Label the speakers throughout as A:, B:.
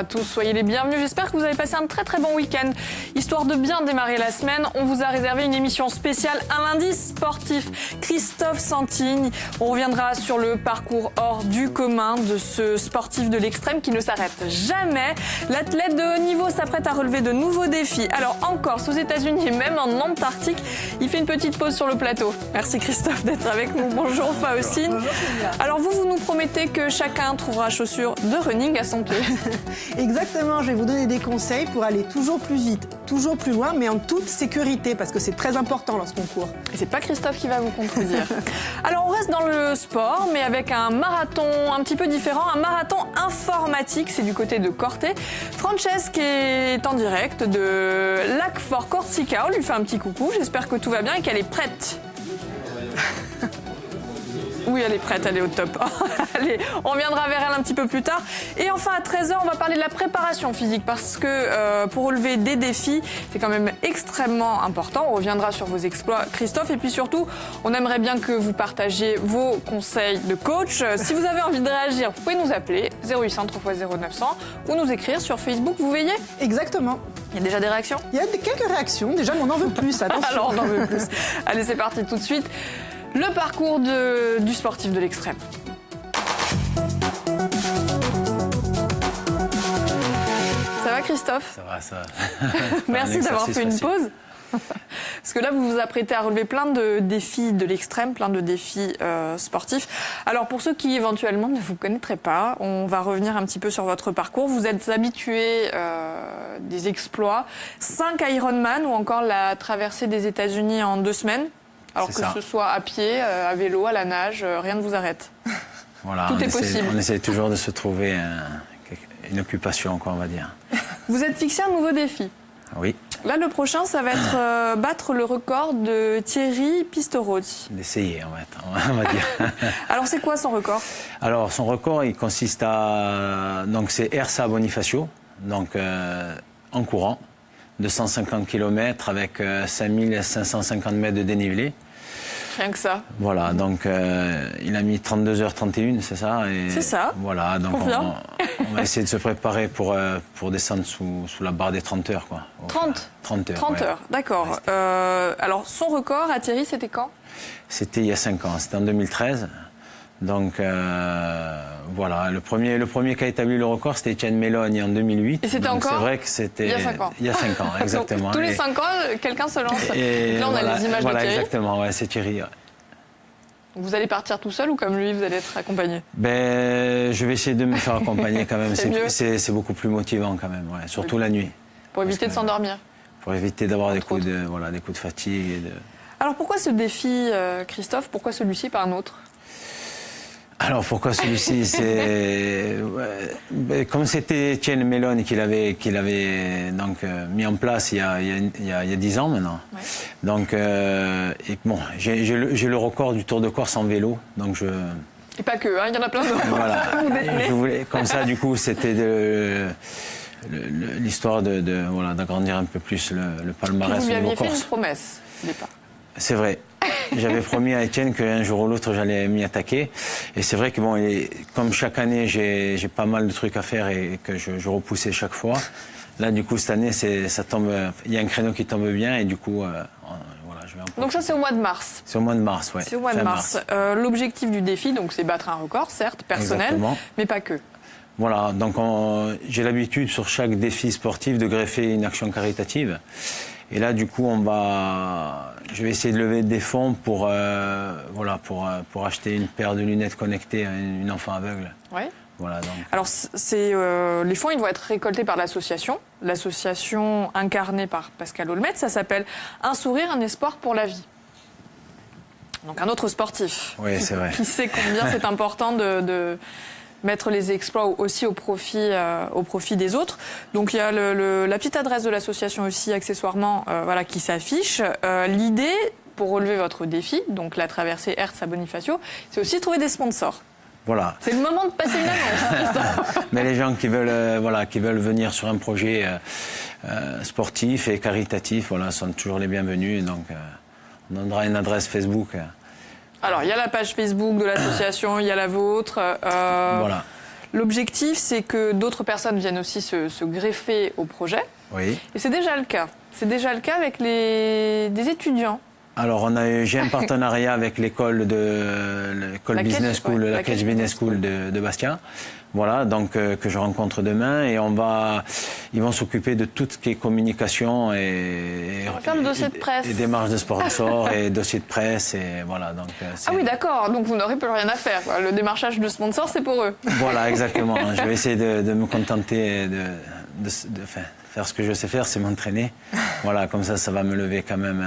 A: à tous, soyez les bienvenus. J'espère que vous avez passé un très bon week-end. Histoire de bien démarrer la semaine, on vous a réservé une émission spéciale, un lundi sportif. Christophe Santini, on reviendra sur le parcours hors du commun de ce sportif de l'extrême qui ne s'arrête jamais. L'athlète de haut niveau s'apprête à relever de nouveaux défis. Alors en Corse, aux États-Unis et même en Antarctique, il fait une petite pause sur le plateau. Merci Christophe d'être avec nous. Bonjour Faustine. Alors vous nous promettez que chacun trouvera chaussures de running à son pied.
B: Exactement, je vais vous donner des conseils pour aller toujours plus vite, toujours plus loin, mais en toute sécurité, parce que c'est très important lorsqu'on court.
A: Et c'est pas Christophe qui va vous contredire. Alors on reste dans le sport, mais avec un marathon un petit peu différent, un marathon informatique, c'est du côté de Corté. Francesque est en direct de Lac Fort Corsica, on lui fait un petit coucou, j'espère que tout va bien et qu'elle est prête. Oui, elle est prête, elle est au top. Allez, on reviendra vers elle un petit peu plus tard. Et enfin, à 13h, on va parler de la préparation physique parce que pour relever des défis, c'est quand même extrêmement important. On reviendra sur vos exploits, Christophe. Et puis surtout, on aimerait bien que vous partagiez vos conseils de coach. Si vous avez envie de réagir, vous pouvez nous appeler 0800 3x 0900 ou nous écrire sur Facebook. Vous veillez ?
B: Exactement.
A: Il y a déjà des réactions ?
B: Il y a quelques réactions. Déjà, mais on en veut plus. Attention.
A: Alors, on en veut plus. Allez, c'est parti tout de suite. Le parcours du sportif de l'extrême. Ça va Christophe ?
C: Ça va, ça va.
A: Merci d'avoir fait une pause. Parce que là, vous vous apprêtez à relever plein de défis de l'extrême, plein de défis sportifs. Alors pour ceux qui éventuellement ne vous connaîtraient pas, on va revenir un petit peu sur votre parcours. Vous êtes habitué des exploits, 5 Ironman ou encore la traversée des États-Unis en 2 semaines. Alors que ce soit à pied, à vélo, à la nage, rien ne vous arrête.
C: Voilà,
A: tout est possible.
C: On essaie toujours de se trouver une occupation, quoi, on va dire.
A: Vous êtes fixé un nouveau défi.
C: Oui.
A: Là, le prochain, ça va être battre le record de Thierry Pistorozzi.
C: D'essayer, on va dire.
A: Alors, c'est quoi son record ? Alors,
C: son record, il consiste à... Donc, c'est Ersa Bonifacio, donc en courant. 250 km avec 5550 mètres de dénivelé.
A: Rien que ça.
C: Voilà, donc il a mis 32h31, c'est ça ?
A: C'est ça.
C: Voilà, donc on va essayer de se préparer pour descendre sous la barre des 30 heures, quoi.
A: 30 heures. 30
C: ouais.
A: heures, d'accord. Alors, son record à Thierry, c'était quand ?
C: C'était il y a 5 ans, c'était en 2013. Donc voilà, le premier qui a établi le record, c'était Etienne Meloni en 2008.
A: Et c'était
C: donc,
A: encore ?
C: C'est vrai que c'était
A: il y a 5 ans.
C: Il y a 5 ans, exactement.
A: Donc, tous les 5 ans, quelqu'un se lance.
C: Et
A: là, on a les images de Thierry.
C: Exactement, ouais, c'est Thierry. Ouais.
A: Vous allez partir tout seul ou comme lui, vous allez être accompagné ?
C: Je vais essayer de me faire accompagner quand même.
A: C'est
C: beaucoup plus motivant quand même, ouais, surtout la nuit.
A: Pour éviter de s'endormir.
C: Pour éviter d'avoir des coups de fatigue.
A: Alors pourquoi ce défi, Christophe ? Pourquoi celui-ci, pas un autre ?
C: Alors pourquoi celui-ci ? Comme c'était Etienne Meloni qui l'avait donc mis en place il y a 10 ans maintenant. Ouais. Donc j'ai le record du Tour de Corse en vélo, donc
A: et pas que, hein, il y en a plein d'autres.
C: Voilà. Comme ça, du coup, c'était l'histoire d'agrandir un peu plus le palmarès.
A: Vous lui aviez fait une promesse au départ.
C: C'est vrai. J'avais promis à Etienne qu'un jour ou l'autre, j'allais m'y attaquer. Et c'est vrai que comme chaque année, j'ai pas mal de trucs à faire et que je repoussais chaque fois. Là, du coup, cette année, ça tombe. Il y a un créneau qui tombe bien et du coup, je vais en...
A: Donc ça, c'est au mois de mars.
C: C'est au mois de mars, oui.
A: C'est au mois de mars. L'objectif du défi, donc, c'est battre un record, certes, personnel, exactement, mais pas que.
C: Voilà, donc j'ai l'habitude sur chaque défi sportif de greffer une action caritative. Et là, du coup, je vais essayer de lever des fonds pour acheter une paire de lunettes connectées à une enfant aveugle.
A: Oui.
C: Voilà, donc.
A: Alors, les fonds, ils vont être récoltés par l'association incarnée par Pascal Olmette. Ça s'appelle Un sourire, un espoir pour la vie. Donc, un autre sportif.
C: Oui, c'est vrai.
A: Qui sait combien c'est important de mettre les exploits aussi au profit des autres. Donc il y a la petite adresse de l'association aussi accessoirement qui s'affiche. L'idée pour relever votre défi, donc la traversée Ersa Bonifacio, c'est aussi de trouver des sponsors.
C: Voilà.
A: C'est le moment de passer une annonce.
C: Mais les gens qui veulent venir sur un projet sportif et caritatif, sont toujours les bienvenus. Donc on donnera une adresse Facebook.
A: Alors, il y a la page Facebook de l'association, il y a la vôtre.
C: Voilà.
A: L'objectif, c'est que d'autres personnes viennent aussi se greffer au projet.
C: Oui.
A: Et c'est déjà le cas. C'est déjà le cas avec des étudiants.
C: Alors, j'ai un partenariat avec l'école Business School, la Cage Business School de Bastia. Voilà, donc que je rencontre demain et ils vont s'occuper de tout ce qui est communication et démarches de sponsors et dossiers de presse et voilà. Donc,
A: ah oui, d'accord. Donc vous n'aurez plus rien à faire, quoi. Le démarchage de sponsors, c'est pour eux.
C: Voilà, exactement. Je vais essayer de me contenter faire ce que je sais faire, c'est m'entraîner. Voilà, comme ça va me lever quand même.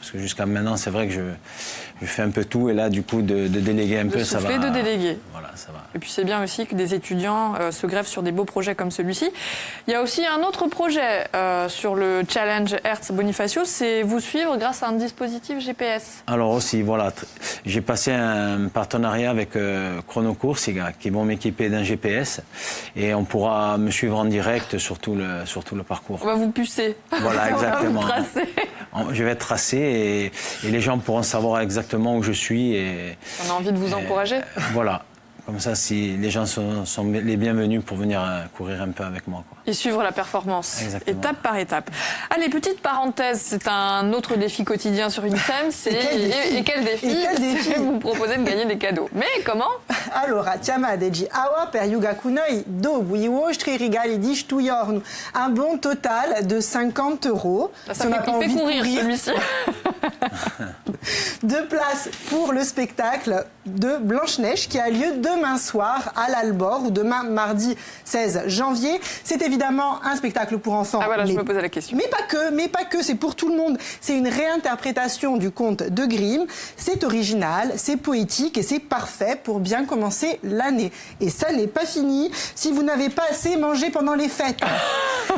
C: Parce que jusqu'à maintenant, c'est vrai que je fais un peu tout. Et là, du coup, de déléguer un peu, ça va.
A: De déléguer.
C: Voilà, ça va.
A: Et puis, c'est bien aussi que des étudiants se greffent sur des beaux projets comme celui-ci. Il y a aussi un autre projet sur le Challenge Hertz Bonifacio, c'est vous suivre grâce à un dispositif GPS.
C: Alors aussi, voilà, j'ai passé un partenariat avec Chronocours, qui vont m'équiper d'un GPS. Et on pourra me suivre en direct sur tout le parcours.
A: On va vous pucer.
C: Voilà, exactement.
A: On va vous tracer.
C: Je vais être tracé et les gens pourront savoir exactement où je suis.
A: On a envie de vous encourager.
C: Voilà. Comme ça, si les gens sont les bienvenus pour venir courir un peu avec moi, quoi.
A: Et suivre la performance,
C: exactement.
A: Étape par étape. Allez, petite parenthèse, c'est un autre défi quotidien sur UNIFEM. Et quel défi vous proposez de gagner des cadeaux. Mais comment?
B: Allora, chiama degli awa per Yugakunoi dobu iwostri rigali di stuyornu. Un bon total de 50 €.
A: Ça fait courir celui-ci.
B: 2 places pour le spectacle de Blanche-Neige qui a lieu demain soir à l'Albor ou demain mardi 16 janvier. C'est évidemment un spectacle pour enfants.
A: Ah voilà, je me posais la question.
B: Mais pas que, c'est pour tout le monde. C'est une réinterprétation du conte de Grimm. C'est original, c'est poétique et c'est parfait pour bien commencer l'année. Et ça n'est pas fini si vous n'avez pas assez mangé pendant les fêtes.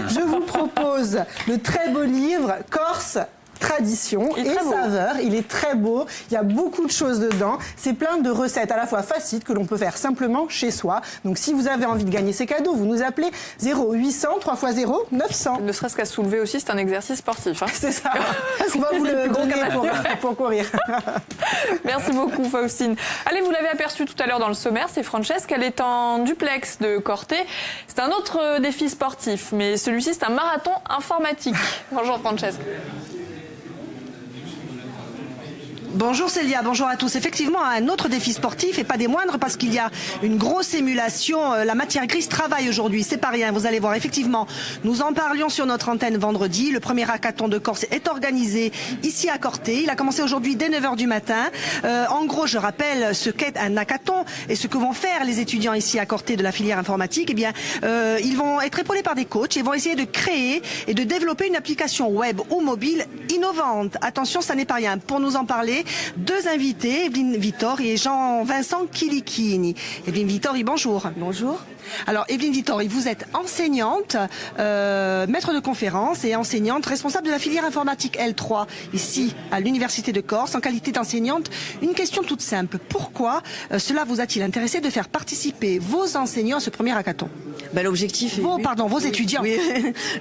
B: Je vous propose le très beau livre Corse Tradition et saveur, il est très beau, il y a beaucoup de choses dedans, c'est plein de recettes à la fois faciles que l'on peut faire simplement chez soi. Donc si vous avez envie de gagner ces cadeaux, vous nous appelez 0800 3 x 0 900.
A: Ne serait-ce qu'à soulever aussi, c'est un exercice sportif. Hein.
B: C'est ça, on va vous le donner pour courir.
A: Merci beaucoup Faustine. Allez, vous l'avez aperçu tout à l'heure dans le sommaire, c'est Francesca, elle est en duplex de Corté. C'est un autre défi sportif, mais celui-ci c'est un marathon informatique. Bonjour Francesca.
D: Bonjour Célia, bonjour à tous. Effectivement, un autre défi sportif et pas des moindres parce qu'il y a une grosse émulation. La matière grise travaille aujourd'hui, c'est pas rien, vous allez voir. Effectivement, nous en parlions sur notre antenne vendredi. Le premier hackathon de Corse est organisé ici à Corté. Il a commencé aujourd'hui dès 9 h du matin. En gros, je rappelle ce qu'est un hackathon et ce que vont faire les étudiants ici à Corté de la filière informatique. Eh bien, ils vont être épaulés par des coachs et vont essayer de créer et de développer une application web ou mobile innovante. Attention, ça n'est pas rien. Pour nous en parler, 2 invités, Evelyne Vittori et Jean-Vincent Kilichini. Evelyne Vittori, bonjour.
E: Bonjour.
D: Alors, Evelyne Vittori, vous êtes enseignante, maître de conférence et enseignante, responsable de la filière informatique L3, ici, à l'Université de Corse, en qualité d'enseignante. Une question toute simple. Pourquoi cela vous a-t-il intéressé de faire participer vos enseignants à ce premier hackathon?
E: L'objectif
D: vos étudiants.
E: Oui,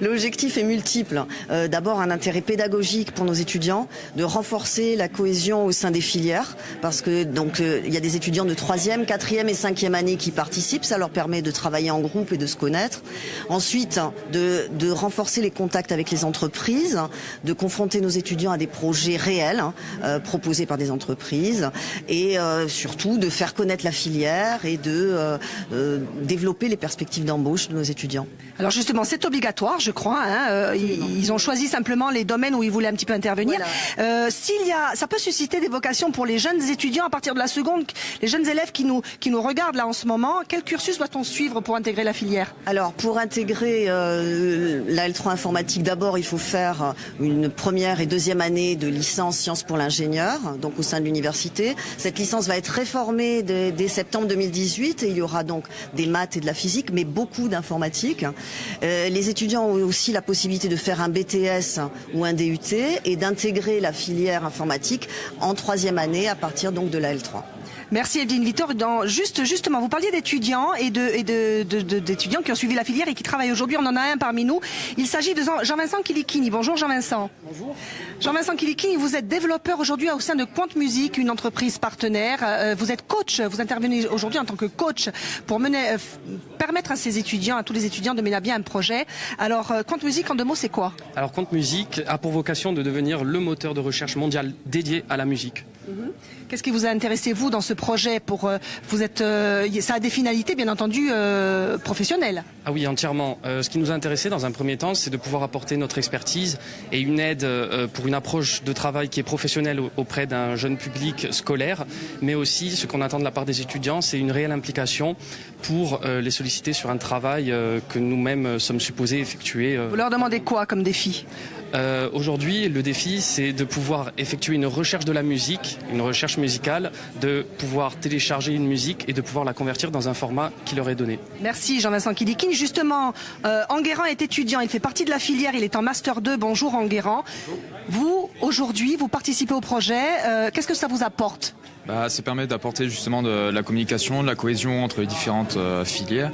E: l'objectif est multiple. D'abord, un intérêt pédagogique pour nos étudiants, de renforcer la cohésion au sein des filières, parce que donc il y a des étudiants de 3e, 4e et 5e année qui participent. Ça leur permet de travailler en groupe et de se connaître. Ensuite, de renforcer les contacts avec les entreprises, de confronter nos étudiants à des projets réels proposés par des entreprises et surtout de faire connaître la filière et de développer les perspectives d'embauche de nos étudiants.
D: Alors justement, c'est obligatoire, je crois. Ils ont choisi simplement les domaines où ils voulaient un petit peu intervenir. Voilà. Ça peut susciter des vocations pour les jeunes étudiants à partir de la seconde, les jeunes élèves qui nous regardent là en ce moment. Quel cursus doit-on suivre pour intégrer la filière?
E: Alors, pour intégrer la L3 informatique, d'abord, il faut faire une première et deuxième année de licence sciences pour l'ingénieur, donc au sein de l'université. Cette licence va être réformée dès septembre 2018 et il y aura donc des maths et de la physique, mais beaucoup d'informatique. Les étudiants ont aussi la possibilité de faire un BTS ou un DUT et d'intégrer la filière informatique en 3e année à partir donc de la L3.
D: Merci Evelyne Vittor. Justement, vous parliez d'étudiants et d'étudiants qui ont suivi la filière et qui travaillent aujourd'hui. On en a un parmi nous. Il s'agit de Jean-Vincent Kilichini. Bonjour Jean-Vincent. Bonjour. Jean-Vincent Kilichini, vous êtes développeur aujourd'hui au sein de Quant Music, une entreprise partenaire. Vous êtes coach, vous intervenez aujourd'hui en tant que coach pour permettre à ces étudiants, à tous les étudiants de mener à bien un projet. Alors, Quant Music, en 2 mots, c'est quoi? Alors, Quant Music a pour vocation de devenir le moteur de recherche mondial dédié à la musique. Qu'est-ce qui vous a intéressé, vous, dans ce projet ça a des finalités, bien entendu, professionnelles. Ah oui, entièrement. Ce qui nous a intéressé, dans un premier temps, c'est de pouvoir apporter notre expertise et une aide pour une approche de travail qui est professionnelle auprès d'un jeune public scolaire, mais aussi, ce qu'on attend de la part des étudiants, c'est une réelle implication pour les solliciter sur un travail que nous-mêmes sommes supposés effectuer. Vous leur demandez quoi comme défi ? Aujourd'hui, le défi, c'est de pouvoir effectuer une recherche de la musique, une recherche musicale, de pouvoir télécharger une musique et de pouvoir la convertir dans un format qui leur est donné. Merci Jean-Vincent Kilichini. Justement, Enguerrand est étudiant, il fait partie de la filière, il est en Master 2. Bonjour Enguerrand. Vous, aujourd'hui, vous participez au projet. Qu'est-ce que ça vous apporte ?
F: Ça permet d'apporter justement de la communication, de la cohésion entre les différentes filières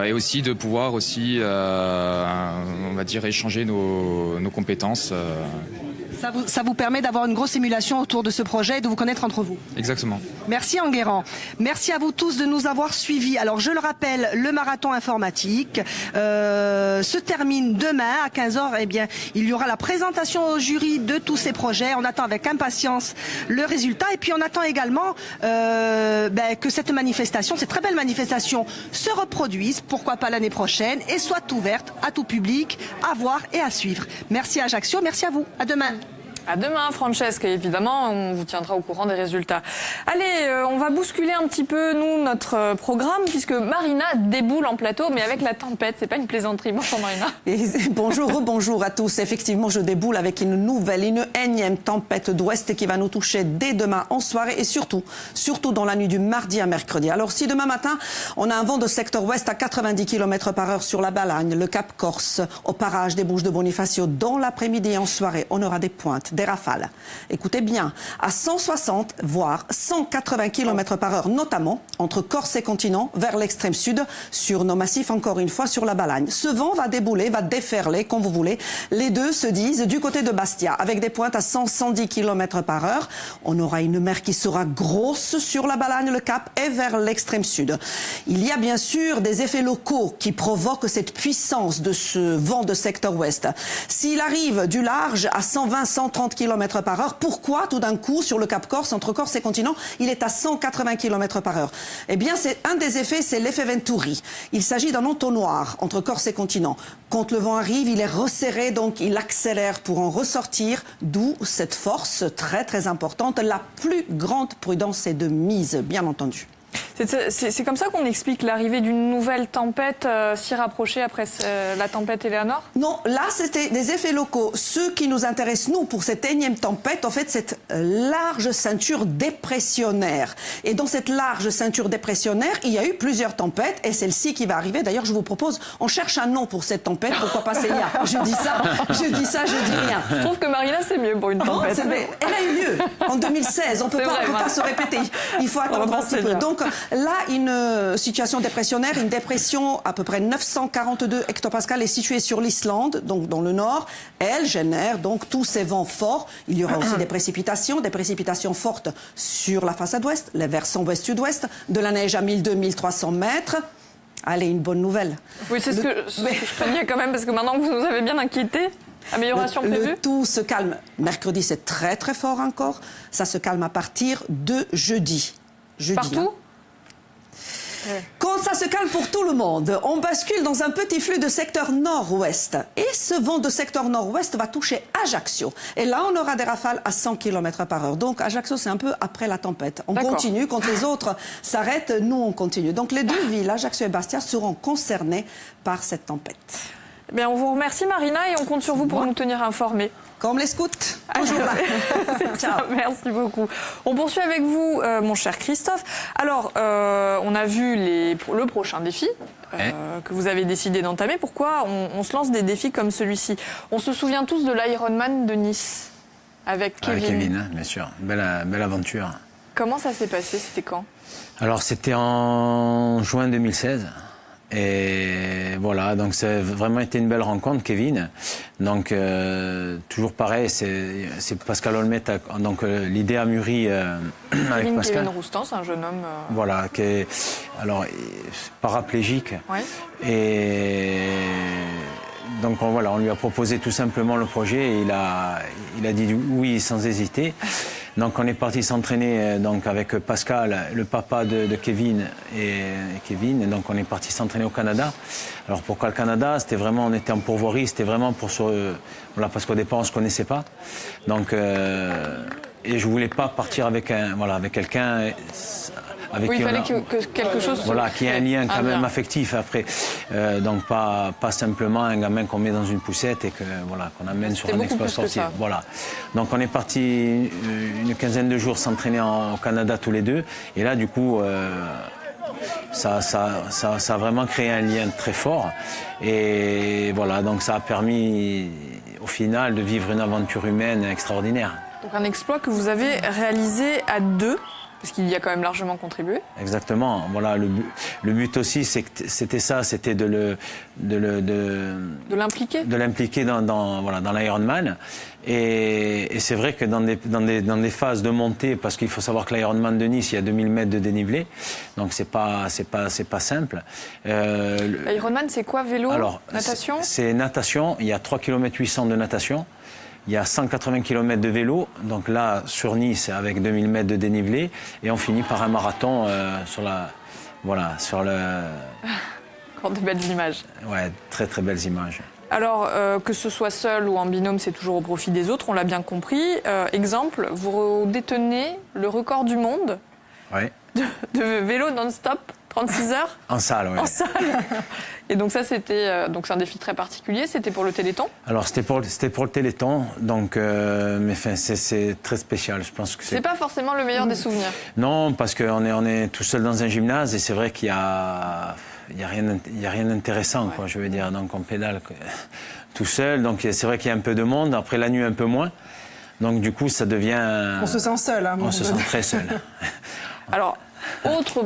F: et aussi de pouvoir aussi, on va dire, échanger nos compétences. Ça vous permet d'avoir une grosse émulation autour de ce projet et de vous connaître entre vous. Exactement. Merci Enguerrand. Merci à vous tous de nous avoir suivis. Alors je le rappelle, le marathon informatique se termine demain à 15h. Eh bien, il y aura la présentation au jury de tous ces projets. On attend avec impatience le résultat et puis on attend également que cette manifestation, cette très belle manifestation, se reproduise, pourquoi pas l'année prochaine, et soit ouverte à tout public, à voir et à suivre. Merci Ajaccio, merci à vous. À demain.
A: À demain, Francesca, évidemment, on vous tiendra au courant des résultats. Allez, on va bousculer un petit peu, nous, notre programme, puisque Marina déboule en plateau, mais avec la tempête. C'est pas une plaisanterie. Bonjour Marina.
G: Bonjour à tous. Effectivement, je déboule avec une énième tempête d'ouest qui va nous toucher dès demain en soirée et surtout dans la nuit du mardi à mercredi. Alors, si demain matin, on a un vent de secteur ouest à 90 km/h sur la Balagne, le Cap Corse, au parage des Bouches de Bonifacio, dans l'après-midi et en soirée, on aura des pointes, des rafales. Écoutez bien, à 160 voire 180 km/h, notamment entre Corse et continent vers l'extrême sud, sur nos massifs, encore une fois, sur la Balagne. Ce vent va débouler, va déferler, comme vous voulez. Les deux se disent du côté de Bastia, avec des pointes à 100-110 km/h. On aura une mer qui sera grosse sur la Balagne, le Cap et vers l'extrême sud. Il y a bien sûr des effets locaux qui provoquent cette puissance de ce vent de secteur ouest. S'il arrive du large à 120-130 km/h, pourquoi tout d'un coup sur le Cap Corse, entre Corse et continent, il est à 180 km/h? Eh bien, c'est un des effets, c'est l'effet Venturi. Il s'agit d'un entonnoir entre Corse et continent. Quand le vent arrive, il est resserré, donc il accélère pour en ressortir, d'où cette force très très importante. La plus grande prudence est de mise, bien entendu.
A: C'est comme ça qu'on explique l'arrivée d'une nouvelle tempête si rapprochée après la tempête Eleanor?
G: Non, là c'était des effets locaux. Ce qui nous intéresse, nous, pour cette énième tempête, en fait, cette large ceinture dépressionnaire. Et dans cette large ceinture dépressionnaire, il y a eu plusieurs tempêtes et celle-ci qui va arriver. D'ailleurs, je vous propose, on cherche un nom pour cette tempête. Pourquoi pas Célia? Je dis ça, je dis rien.
A: Je trouve que Marina, c'est mieux pour une tempête.
G: Non, elle a eu lieu en 2016. On peut pas se répéter. Il faut attendre un petit peu. Donc, là, une situation dépressionnaire, une dépression à peu près 942 hectopascales est située sur l'Islande, donc dans le nord. Elle génère donc tous ces vents forts. Il y aura aussi des précipitations fortes sur la façade ouest, les versants ouest-sud-ouest, de la neige à 1200-1300 mètres. Allez, une bonne nouvelle.
A: Oui, c'est ce que je craignais quand même, parce que maintenant que vous nous avez bien inquiétés. Amélioration prévue.
G: Le tout se calme. Mercredi, c'est très très fort encore. Ça se calme à partir de jeudi.
A: Partout ?
G: Quand ça se calme pour tout le monde, on bascule dans un petit flux de secteur nord-ouest. Et ce vent de secteur nord-ouest va toucher Ajaccio. Et là, on aura des rafales à 100 km/h. Donc, Ajaccio, c'est un peu après la tempête. On continue. Quand les autres s'arrêtent, nous, on continue. Donc, les deux villes, Ajaccio et Bastia, seront concernées par cette tempête.
A: Eh bien, on vous remercie, Marina, et on compte sur vous pour nous tenir informés.
G: Comme les scouts, toujours là.
A: Ça, merci beaucoup. On poursuit avec vous, mon cher Christophe. Alors, on a vu le prochain défi que vous avez décidé d'entamer. Pourquoi on se lance des défis comme celui-ci? On se souvient tous de l'Ironman de Nice avec Kevin.
C: Kevin, bien sûr. Belle aventure.
A: Comment ça s'est passé? C'était quand?
C: Alors c'était en juin 2016. Et voilà, donc ça a vraiment été une belle rencontre, Kevin. Donc toujours pareil, c'est Pascal Olmet, donc l'idée a mûri avec Pascal.
A: Kevin Roustan, c'est un jeune homme.
C: Voilà, qui est alors paraplégique.
A: Ouais.
C: Et donc voilà, on lui a proposé tout simplement le projet et il a dit oui sans hésiter. Donc on est parti s'entraîner donc avec Pascal, le papa de Kevin et Kevin. Donc on est parti s'entraîner au Canada. Alors pourquoi le Canada? C'était vraiment, on était en pourvoirie, c'était vraiment pour voilà, parce qu'au départ on se connaissait pas. Donc et je voulais pas partir avec quelqu'un. Avec
A: oui, il fallait que quelque chose
C: voilà, qui ait un lien quand même affectif après. Donc pas simplement un gamin qu'on met dans une poussette et qu'on amène sur un exploit sportif. Voilà. Donc on est parti une quinzaine de jours s'entraîner au Canada tous les deux. Et là, du coup, ça a vraiment créé un lien très fort. Et voilà, donc ça a permis au final de vivre une aventure humaine extraordinaire.
A: Donc un exploit que vous avez réalisé à deux. Parce qu'il y a quand même largement contribué.
C: Exactement. Voilà, le but aussi, c'était ça, c'était de
A: l'impliquer.
C: De l'impliquer dans l'Ironman. Et c'est vrai que dans des phases de montée, parce qu'il faut savoir que l'Ironman de Nice, il y a 2000 mètres de dénivelé, donc c'est pas simple.
A: L'Ironman, c'est quoi? Vélo, natation?
C: C'est natation. Il y a 3 km 800 de natation. Il y a 180 km de vélo, donc là, sur Nice, avec 2000 mètres de dénivelé. Et on finit par un marathon sur le...
A: Encore de belles images.
C: Ouais, très très belles images.
A: Alors, que ce soit seul ou en binôme, c'est toujours au profit des autres, on l'a bien compris. Exemple, vous détenez le record du monde de vélo non-stop, 36 heures. En salle, oui. En salle. Et donc ça, c'est un défi très particulier. C'était pour le Téléthon? Alors, c'était pour le Téléthon. Donc, mais c'est très spécial. Je pense que c'est pas forcément le meilleur des souvenirs. Non, parce qu'on est tout seul dans un gymnase et c'est vrai qu'il y a rien d'intéressant, quoi, je veux dire. Donc, on pédale tout seul. Donc, c'est vrai qu'il y a un peu de monde. Après, la nuit, un peu moins. Donc, du coup, ça devient...
B: On se sent seul. Hein,
C: on se sent très seul. Alors... Autre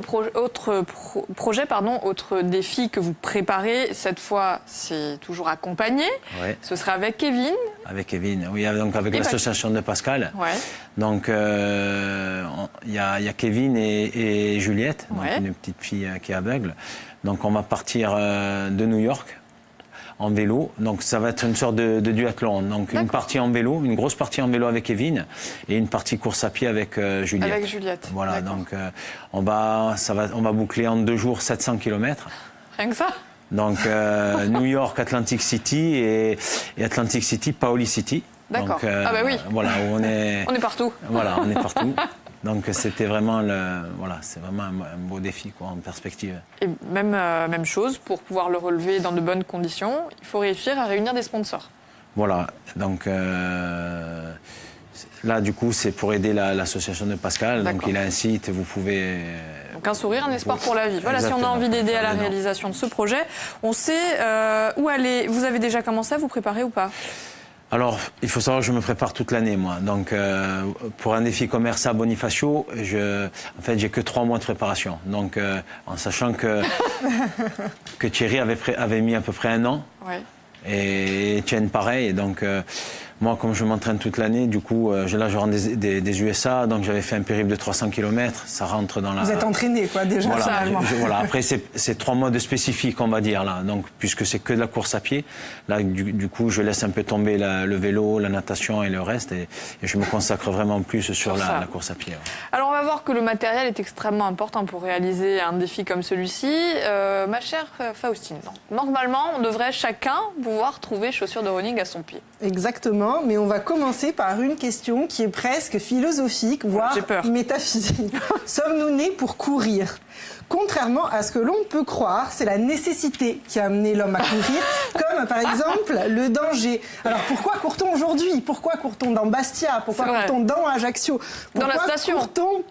C: défi que vous préparez, cette fois c'est toujours accompagné, ce sera avec Kevin. Avec Kevin, oui, donc avec l'association de Pascal. Ouais. Donc il y a Kevin et Juliette, donc une petite fille qui est aveugle. Donc on va partir de New York en vélo, donc ça va être une sorte de duathlon. Donc une partie en vélo, une grosse partie en vélo avec Kevin et une partie course à pied avec Juliette. Avec Juliette. Voilà, donc on va boucler en 2 jours 700 km. Rien que ça. Donc New York, Atlantic City et Atlantic City, Paoli City. D'accord. Ah bah oui. Voilà, où on est partout. Voilà, on est partout. Donc c'était vraiment c'est vraiment un beau défi, quoi, en perspective. Et même chose, pour pouvoir le relever dans de bonnes conditions, il faut réussir à réunir des sponsors. Voilà, donc là du coup c'est pour aider l'association de Pascal. Donc il a un site, vous pouvez... Donc un sourire, un espoir pour la vie. Voilà, exactement. Si on a envie d'aider à la réalisation de ce projet, on sait où aller. Vous avez déjà commencé à vous préparer ou pas ? Alors, il faut savoir que je me prépare toute l'année, moi. Donc, pour un défi commerce à Bonifacio, j'ai que 3 mois de préparation. Donc, en sachant que Thierry avait mis à peu près 1 an. Ouais. Et Etienne, pareil. Donc, moi, comme je m'entraîne toute l'année, du coup, là, je rentre des USA. Donc, j'avais fait un périple de 300 km. Ça rentre dans la... Vous êtes entraîné, quoi, déjà. Voilà, voilà. Après, c'est 3 mois de spécifique, on va dire, là. Donc, puisque c'est que de la course à pied. Là, du coup, je laisse un peu tomber le vélo, la natation et le reste. Et je me consacre vraiment plus sur la course à pied. Ouais. Alors, on va voir que le matériel est extrêmement important pour réaliser un défi comme celui-ci. Ma chère Faustine, normalement, on devrait chacun pouvoir trouver chaussures de running à son pied.
B: Exactement, mais on va commencer par une question qui est presque philosophique, voire métaphysique. Sommes-nous nés pour courir ? Contrairement à ce que l'on peut croire, c'est la nécessité qui a amené l'homme à courir, comme par exemple le danger. Alors pourquoi court-on aujourd'hui ? Pourquoi court-on dans Bastia ? Pourquoi court-on dans Ajaccio ? Pourquoi dans la station ? Court-on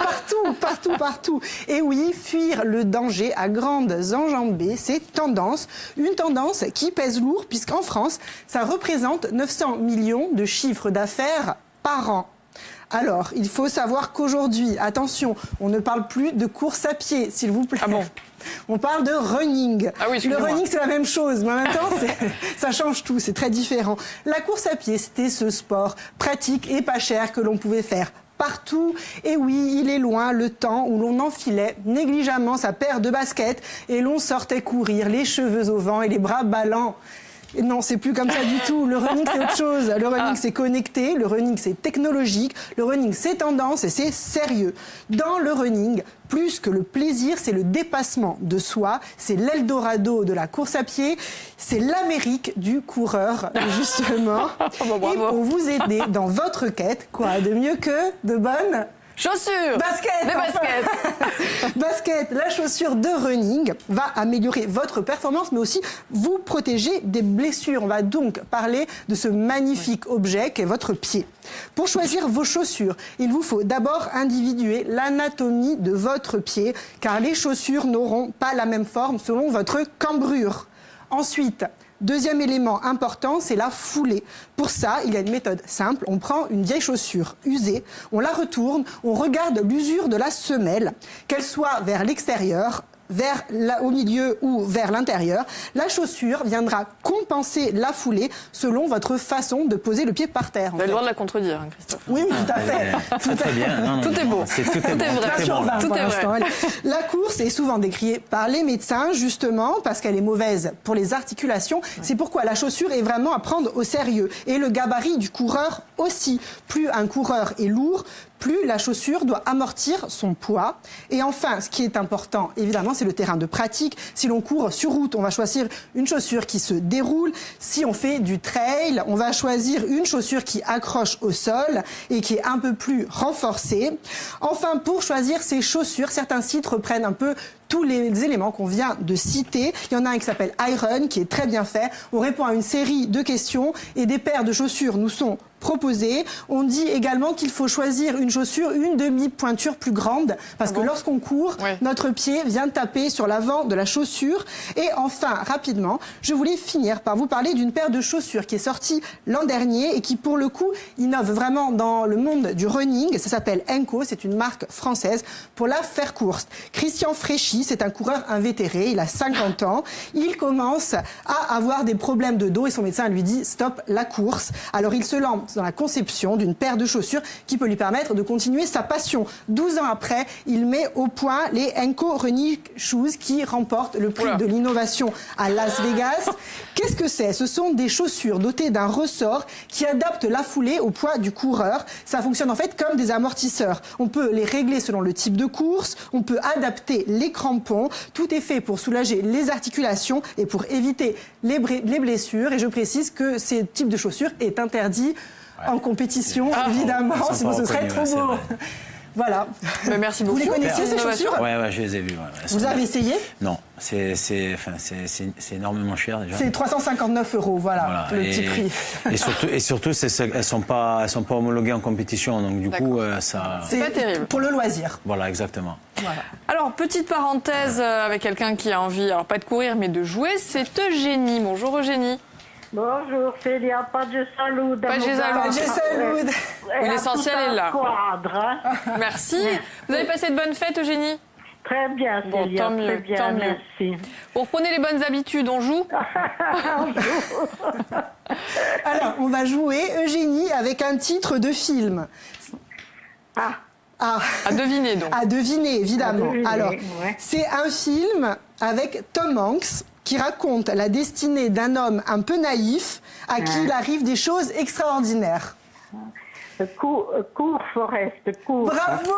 B: partout ? Et oui, fuir le danger à grandes enjambées, c'est tendance. Une tendance qui pèse lourd, puisqu'en France, ça représente 900 millions de chiffres d'affaires par an. Alors, il faut savoir qu'aujourd'hui, attention, on ne parle plus de course à pied, s'il vous plaît.
A: Ah bon?
B: On parle de running.
A: Ah oui,
B: le running, c'est la même chose, mais en même temps, ça change tout, c'est très différent. La course à pied, c'était ce sport pratique et pas cher que l'on pouvait faire partout. Et oui, il est loin le temps où l'on enfilait négligemment sa paire de baskets et l'on sortait courir, les cheveux au vent et les bras ballants. Et non, c'est plus comme ça du tout. Le running, c'est autre chose. Le running, c'est connecté. Le running, c'est technologique. Le running, c'est tendance et c'est sérieux. Dans le running, plus que le plaisir, c'est le dépassement de soi. C'est l'Eldorado de la course à pied. C'est l'Amérique du coureur, justement. Et pour vous aider dans votre quête, quoi de mieux que de bonnes
A: chaussures,
B: basket,
A: des baskets.
B: Basket, la chaussure de running va améliorer votre performance, mais aussi vous protéger des blessures. On va donc parler de ce magnifique objet qu'est votre pied. Pour choisir vos chaussures, il vous faut d'abord individuer l'anatomie de votre pied, car les chaussures n'auront pas la même forme selon votre cambrure. Ensuite, deuxième élément important, c'est la foulée. Pour ça, il y a une méthode simple. On prend une vieille chaussure usée, on la retourne, on regarde l'usure de la semelle, qu'elle soit vers l'extérieur, au milieu ou vers l'intérieur. La chaussure viendra compenser la foulée selon votre façon de poser le pied par terre.
A: Vous avez le droit de la contredire, hein, Christophe.
B: Oui, tout à fait.
C: Très bien. Non,
A: tout est beau.
C: Tout est vrai.
A: Tout est vrai.
B: La course est souvent décriée par les médecins, justement, parce qu'elle est mauvaise pour les articulations. C'est pourquoi la chaussure est vraiment à prendre au sérieux. Et le gabarit du coureur aussi. Plus un coureur est lourd, plus la chaussure doit amortir son poids. Et enfin, ce qui est important, évidemment, c'est le terrain de pratique. Si l'on court sur route, on va choisir une chaussure qui se déroule. Si on fait du trail, on va choisir une chaussure qui accroche au sol et qui est un peu plus renforcée. Enfin, pour choisir ces chaussures, certains sites reprennent un peu tous les éléments qu'on vient de citer. Il y en a un qui s'appelle iRun, qui est très bien fait. On répond à une série de questions et des paires de chaussures nous sont proposées. On dit également qu'il faut choisir une chaussure, une demi-pointure plus grande, parce que lorsqu'on court, notre pied vient taper sur l'avant de la chaussure. Et enfin, rapidement, je voulais finir par vous parler d'une paire de chaussures qui est sortie l'an dernier et qui, pour le coup, innove vraiment dans le monde du running. Ça s'appelle Enco, c'est une marque française pour la faire course. Christian Fréchy, c'est un coureur invétéré, il a 50 ans. Il commence à avoir des problèmes de dos et son médecin lui dit « stop la course ». Alors il se lance dans la conception d'une paire de chaussures qui peut lui permettre de continuer sa passion. 12 ans après, il met au point les Enco Running Shoes qui remportent le prix de l'innovation à Las Vegas. Qu'est-ce que c'est? Ce sont des chaussures dotées d'un ressort qui adapte la foulée au poids du coureur. Ça fonctionne en fait comme des amortisseurs. On peut les régler selon le type de course, on peut adapter les crampons. Tout est fait pour soulager les articulations et pour éviter les blessures. Et je précise que ce type de chaussures est interdit en compétition, évidemment, sinon ce serait trop beau. Voilà.
A: Mais merci beaucoup.
B: Vous les connaissiez, ces chaussures?
C: Ouais, je les ai vues.
B: Vous avez essayé?
C: Non, c'est énormément cher déjà.
B: C'est 359 €, voilà, le petit prix.
C: Et surtout, elles sont pas homologuées en compétition, donc du coup, ça.
A: C'est pas terrible.
B: Pour le loisir.
C: Voilà, exactement.
B: Voilà.
A: Alors, petite parenthèse avec quelqu'un qui a envie, alors pas de courir, mais de jouer, c'est Eugénie. Bonjour Eugénie.
H: Bonjour Célia, pas de salut.
A: Pas de salut. L'essentiel est là. Merci. Vous avez passé de bonnes fêtes, Eugénie?
H: Très bien, Célia.
A: Tant mieux,
H: très bien,
A: tant mieux.
H: Merci.
A: Vous reprenez les bonnes habitudes, on joue?
B: Alors, on va jouer, Eugénie, avec un titre de film. À
A: deviner, donc.
B: À deviner, évidemment.
H: À deviner,
B: alors, c'est un film avec Tom Hanks qui raconte la destinée d'un homme un peu naïf à qui il arrive des choses extraordinaires.
H: Cours, Forest, cours.
B: Bravo.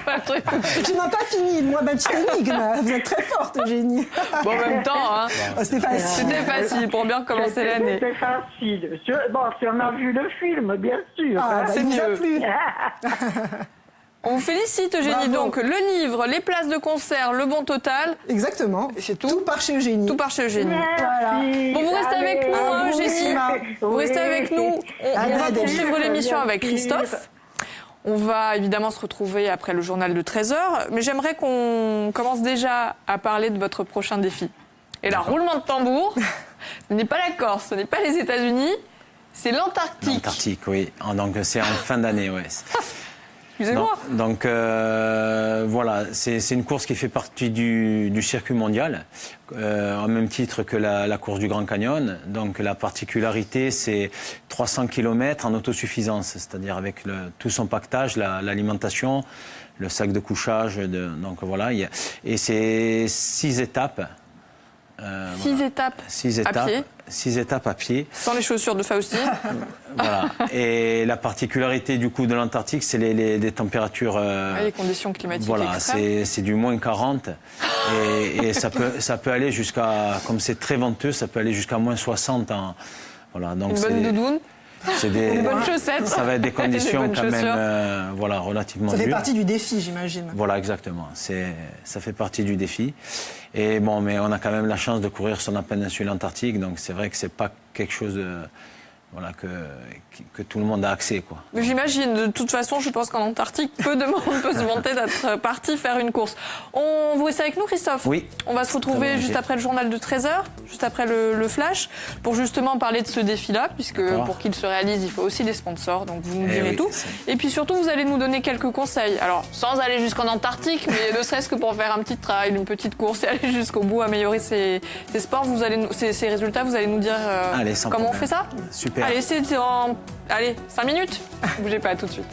B: Je n'ai pas fini, moi, ma petite énigme. Vous êtes très forte, Eugénie.
A: Bon, en même temps, hein.
B: C'était facile.
A: C'était facile pour bien commencer l'année.
H: C'était facile. Bon, si on a vu le film, bien sûr.
A: C'est mieux.
B: Ça vous a plu.
A: On vous félicite, Eugénie.
B: Bravo.
A: Donc, le livre, les places de concert, le bon total.
B: Exactement.
A: C'est tout.
B: Tout part chez Eugénie.
A: Tout part chez Eugénie.
H: Merci.
A: Bon, vous restez avec nous, hein, Eugénie. Vous restez avec nous. On va poursuivre l'émission avec Christophe. On va évidemment se retrouver après le journal de 13h. Mais j'aimerais qu'on commence déjà à parler de votre prochain défi. Et là, roulement de tambour. Ce n'est pas la Corse, ce n'est pas les États-Unis. C'est l'Antarctique.
C: L'Antarctique, oui. Donc c'est en fin d'année, ouais.
A: Excusez-moi.
C: Donc voilà, c'est une course qui fait partie du circuit mondial, au même titre que la course du Grand Canyon. Donc la particularité, c'est 300 km en autosuffisance, c'est-à-dire avec tout son pactage, l'alimentation, le sac de couchage. Donc voilà, et c'est 6 étapes.
A: 6 étapes.
C: 6 étapes.
A: À pied.
C: 6 étapes à pied.
A: Sans les chaussures de Fausti.
C: Voilà. Et la particularité du coup de l'Antarctique, c'est les températures.
A: Les conditions climatiques
C: voilà,
A: extrêmes.
C: c'est du moins 40. Et ça peut aller jusqu'à, comme c'est très venteux, ça peut aller jusqu'à moins 60. Voilà, donc
A: une bonne doudoune. Des bonnes chaussettes.
C: Ça va être des conditions
A: des
C: quand même voilà, relativement
B: Ça fait
C: dures.
B: partie du défi, j'imagine.
C: Voilà, exactement. Ça fait partie du défi. Et bon, mais on a quand même la chance de courir sur la péninsule antarctique, donc c'est vrai que c'est pas quelque chose voilà, que tout le monde a accès, quoi.
A: Mais j'imagine, de toute façon, je pense qu'en Antarctique, peu de monde peut se vanter d'être parti faire une course. Vous restez avec nous, Christophe?
C: Oui.
A: On va se retrouver juste après le journal de 13h, juste après le flash, pour justement parler de ce défi-là, puisque pour qu'il se réalise, il faut aussi des sponsors, donc vous nous direz tout. Et puis surtout, vous allez nous donner quelques conseils. Alors, sans aller jusqu'en Antarctique, mais ne serait-ce que pour faire un petit trail, une petite course et aller jusqu'au bout, améliorer ses sports, ces résultats, vous allez nous dire comment on fait ça?
C: Super.
A: Allez, c'est Allez, 5 minutes. Bougez pas, tout de suite.